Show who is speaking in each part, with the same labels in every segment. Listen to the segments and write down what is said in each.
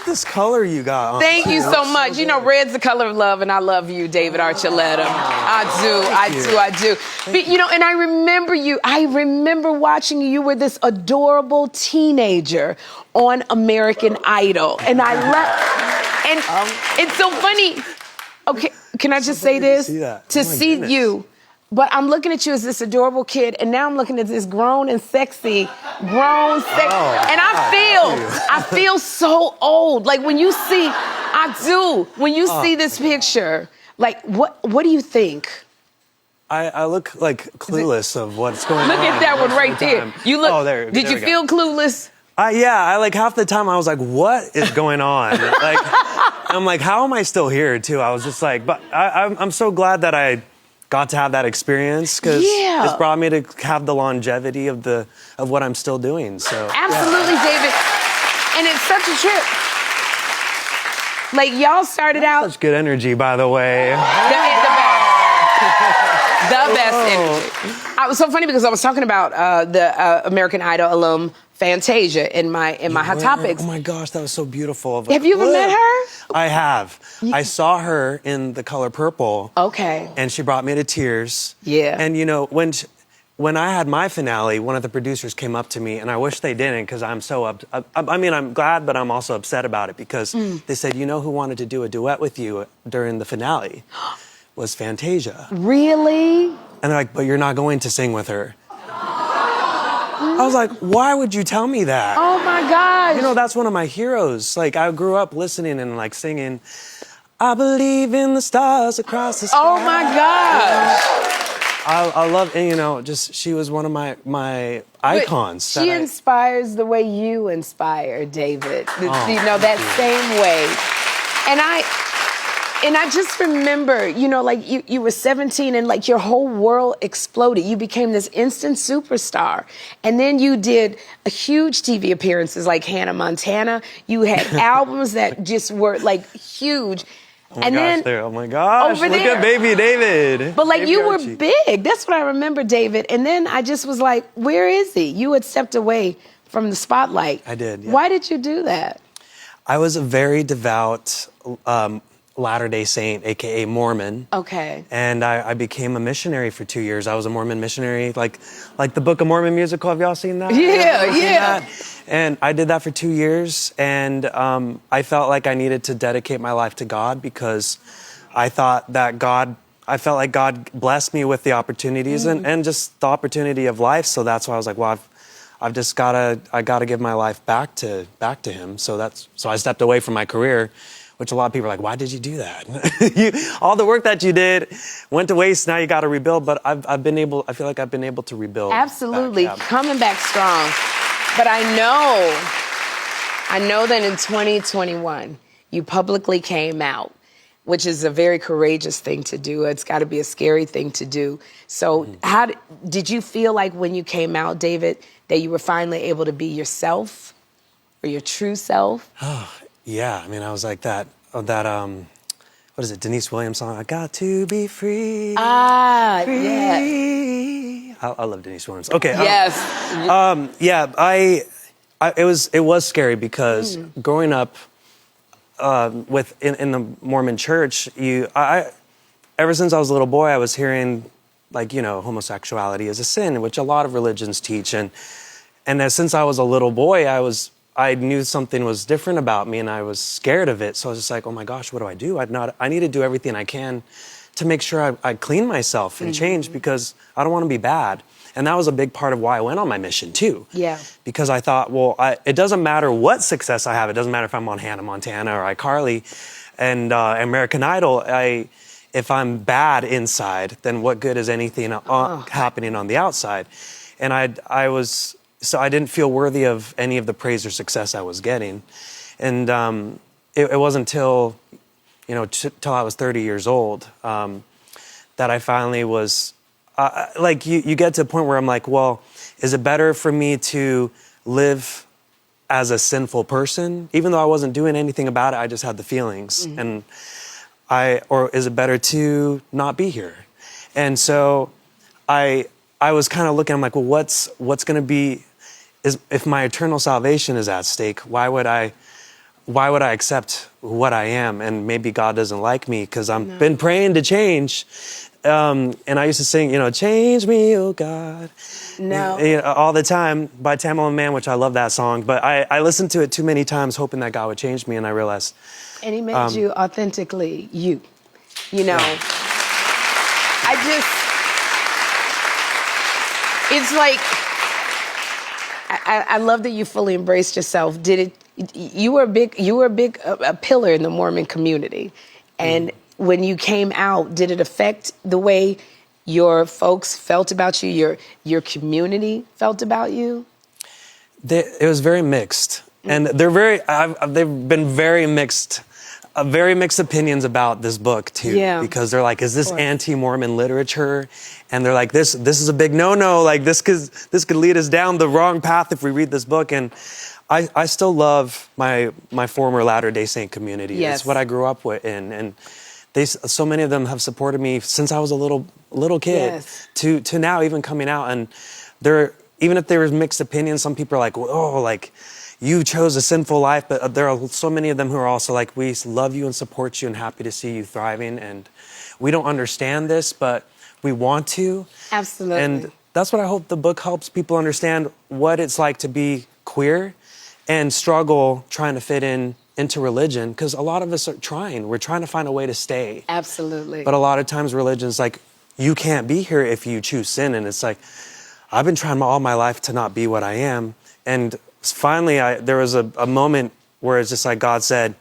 Speaker 1: this color you got on.
Speaker 2: Thank you so much. You know, red's the color of love, and I love you, David Archuleta. I do. But, you know, and I remember you. I remember watching you. You were this adorable teenager on American Idol, and I love. And it's so funny. Okay, can I just say this? To see you. But I'm looking at you as this adorable kid, and now I'm looking at this grown and sexy, and I feel so old. Like when you see, when you see this picture, like what do you think?
Speaker 1: I look like clueless of what's going on.
Speaker 2: Look at that one right there. You look.
Speaker 1: Oh, there.
Speaker 2: Did you feel clueless?
Speaker 1: Yeah, like half the time I was like, what is going on? Like, I'm like, how am I still here too? I was just like, but I'm so glad that I got to have that experience because it's brought me to have the longevity of what I'm still doing. So
Speaker 2: absolutely, David, and it's such a trip. Like y'all started out
Speaker 1: such good energy, by the way.
Speaker 2: The best energy. It was so funny because I was talking about the American Idol alum Fantasia in my Hot Topics.
Speaker 1: Oh my gosh, that was so beautiful.
Speaker 2: Have you ever met her?
Speaker 1: I have. I saw her in The Color Purple.
Speaker 2: Okay.
Speaker 1: And she brought me to tears.
Speaker 2: Yeah.
Speaker 1: And you know, when I had my finale, one of the producers came up to me, and I wish they didn't because I'm so I'm glad, but I'm also upset about it because they said, you know who wanted to do a duet with you during the finale? Was Fantasia.
Speaker 2: Really?
Speaker 1: And they're like, but you're not going to sing with her. I was like, why would you tell me that?
Speaker 2: Oh my gosh.
Speaker 1: You know, that's one of my heroes. Like, I grew up listening and like singing, I believe in the stars across the sky.
Speaker 2: Oh my gosh.
Speaker 1: I love, and you know, just she was one of my icons.
Speaker 2: But she inspires the way you inspire, David. You know, that same way. And I just remember, you know, like you were 17 and like your whole world exploded. You became this instant superstar. And then you did a huge TV appearances like Hannah Montana. You had albums that just were like huge.
Speaker 1: Oh my gosh, look at baby David.
Speaker 2: But like
Speaker 1: baby
Speaker 2: you
Speaker 1: Archie.
Speaker 2: were big. That's what I remember, David. And then I just was like, where is he? You had stepped away from the spotlight.
Speaker 1: I did, yeah.
Speaker 2: Why did you do that?
Speaker 1: I was a very devout Latter-day Saint, AKA Mormon.
Speaker 2: Okay.
Speaker 1: And I became a missionary for 2 years. I was a Mormon missionary, like the Book of Mormon musical. Have y'all seen that?
Speaker 2: Yeah.
Speaker 1: And I did that for 2 years, and I felt like I needed to dedicate my life to God because I felt like God blessed me with the opportunities and just the opportunity of life. So that's why I was like, well, I've just gotta give my life back to Him. So I stepped away from my career, which a lot of people are like, why did you do that? All the work that you did went to waste. Now you got to rebuild. But I feel like I've been able to rebuild.
Speaker 2: Absolutely, coming back strong. But I know that in 2021, you publicly came out, which is a very courageous thing to do. It's got to be a scary thing to do. So how did you feel like when you came out, David, that you were finally able to be yourself or your true self?
Speaker 1: Yeah, I mean, I was like that, what is it, Denise Williams song, I got to be free. Free.
Speaker 2: Yeah.
Speaker 1: I love Denise Williams. Okay.
Speaker 2: Yes.
Speaker 1: It was scary because growing up in the Mormon church, ever since I was a little boy, I was hearing, like, you know, homosexuality is a sin, which a lot of religions teach. And since I was a little boy, I knew something was different about me, and I was scared of it. So I was just like, oh my gosh, what do? I need to do everything I can to make sure I clean myself and change because I don't want to be bad. And that was a big part of why I went on my mission too.
Speaker 2: Yeah.
Speaker 1: Because I thought, well, it doesn't matter what success I have. It doesn't matter if I'm on Hannah Montana or iCarly and American Idol. If I'm bad inside, then what good is anything happening on the outside? And so I didn't feel worthy of any of the praise or success I was getting. And it wasn't till I was 30 years old that I finally was, like you get to a point where I'm like, well, is it better for me to live as a sinful person? Even though I wasn't doing anything about it, I just had the feelings. And or is it better to not be here? And so I was kind of looking, I'm like, well, what's going to be, if my eternal salvation is at stake, why would I why would I accept what I am? And maybe God doesn't like me because I've been praying to change. And I used to sing, change me, oh God. All the time by Tamela Mann, which I love that song. But I listened to it too many times hoping that God would change me, and I realized.
Speaker 2: And he made you authentically you. It's like, I love that you fully embraced yourself. You were a big pillar in the Mormon community. And when you came out, did it affect the way your folks felt about you, your community felt about you?
Speaker 1: It was very mixed. And they've been very mixed opinions about this book too.
Speaker 2: Yeah.
Speaker 1: Because they're like, is this anti-Mormon literature? And they're like, this is a big no-no. Like this could lead us down the wrong path if we read this book. And I still love my former Latter-day Saint community.
Speaker 2: Yes.
Speaker 1: It's what I grew up with in. And so many of them have supported me since I was a little kid.
Speaker 2: Yes.
Speaker 1: to now, even coming out. And even if there was mixed opinions, some people are like, oh, like you chose a sinful life, but there are so many of them who are also like, we love you and support you and happy to see you thriving. And we don't understand this, but we want to.
Speaker 2: Absolutely.
Speaker 1: And that's what I hope the book helps people understand, what it's like to be queer and struggle trying to fit into religion, because a lot of us are trying. We're trying to find a way to stay.
Speaker 2: Absolutely.
Speaker 1: But a lot of times religion's like, you can't be here if you choose sin. And it's like, I've been trying all my life to not be what I am. And finally, there was a moment where it's just like God said,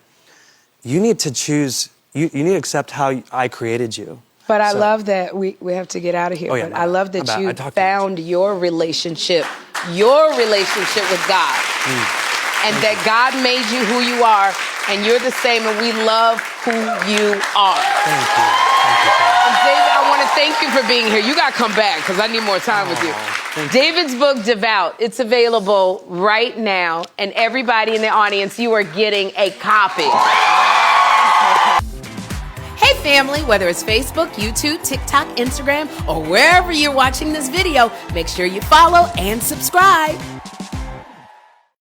Speaker 1: you need to choose, you need to accept how I created you.
Speaker 2: But I love that we have to get out of here. But I love that you found your relationship with God. And that God made you who you are, and you're the same, and we love who you are.
Speaker 1: Thank you.
Speaker 2: And David, I want to thank you for being here. You got to come back because I need more time with you. David's book, Devout, it's available right now, and everybody in the audience, you are getting a copy. Hey family, whether it's Facebook, YouTube, TikTok, Instagram, or wherever you're watching this video, make sure you follow and subscribe.